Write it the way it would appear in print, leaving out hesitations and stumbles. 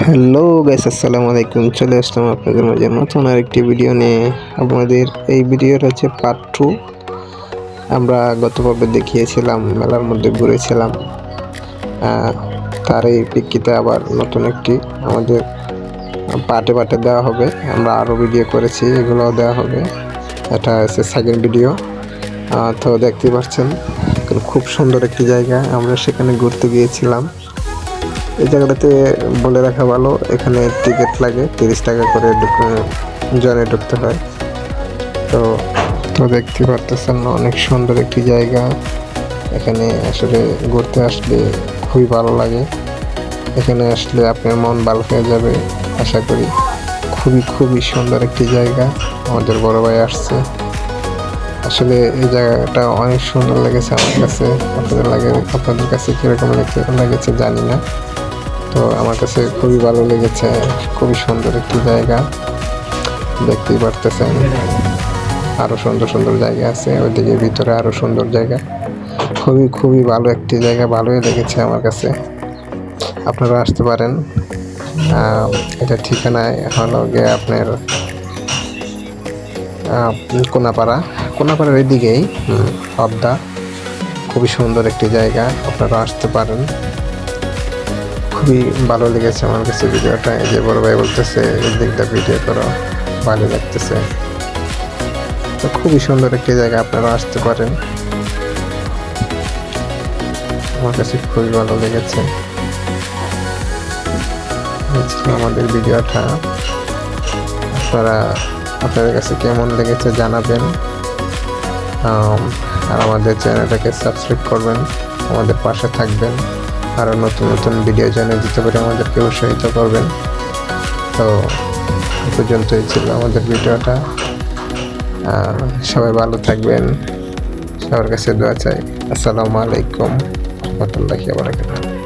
Hello guys, আসসালামু আলাইকুম। চলে আসলাম আপনাদের মাঝে নতুন আরেকটি ভিডিও নিয়ে। আমাদের এই ভিডিওর হচ্ছে পার্ট 2। আমরা গত পর্বে দেখিয়েছিলাম, মেলার মধ্যে ঘুরেছিলাম। তার এই প্রেক্ষিতে আবার নতুন একটি আমাদের পার্টে পার্টে দেওয়া হবে। আমরা আরও ভিডিও করেছি, এগুলোও দেওয়া হবে। এটা হচ্ছে সেকেন্ড ভিডিও। তো দেখতে পাচ্ছেন খুব সুন্দর একটি জায়গা, আমরা সেখানে ঘুরতে গিয়েছিলাম। এই জায়গাটাতে বলে রাখা ভালো, এখানে টিকিট লাগে 30 টাকা করে জনে ঢুকতে হয়। তো তো দেখতে পারতেছেন অনেক সুন্দর একটি জায়গা। এখানে আসলে ঘুরতে আসলে খুবই ভালো লাগে। এখানে আসলে আপনার মন ভালো হয়ে যাবে আশা করি। খুবই সুন্দর একটি জায়গা। আমাদের বড় ভাই আসছে, আসলে এই জায়গাটা অনেক সুন্দর লেগেছে আমার কাছে। আপনাদের কাছে কীরকম লেগেছে জানি না, তো আমার কাছে খুবই ভালো লেগেছে। খুবই সুন্দর একটি জায়গা, দেখতেই পারতেছেন। আরও সুন্দর সুন্দর জায়গা আছে ওইদিকে, ভিতরে আরও সুন্দর জায়গা। খুবই ভালো একটি জায়গা, ভালোই লেগেছে আমার কাছে। আপনারা আসতে পারেন। এটা ঠিকানায় হলো গিয়ে আপনার কোনাপাড়ার এদিকেই হবদা। খুবই সুন্দর একটি জায়গা, আপনারা আসতে পারেন। খুবই ভালো লেগেছে আমার কাছে ভিডিওটা। এই যে বড় ভাই বলতেছে এই দিকটা ভিডিও করো, ভালো লাগতেছে। তো খুবই সুন্দর একটি জায়গা, আপনারা আসতে পারেন। আমার কাছে খুবই ভালো লেগেছে আমাদের ভিডিওটা। আপনাদের কাছে কেমন লেগেছে জানাবেন। আর আমাদের চ্যানেলটাকে সাবস্ক্রাইব করবেন, আমাদের পাশে থাকবেন। আরও নতুন নতুন ভিডিও জানিয়ে দিতে পারে আমাদেরকে উৎসাহিত করবেন। তো এ পর্যন্তই ছিল আমাদের ভিডিওটা। সবাই ভালো থাকবেন, সবার কাছে দোয়া চাই। আসসালামু আলাইকুম ওয়া রাহমাতুল্লাহি ওয়া বারাকাতুহু।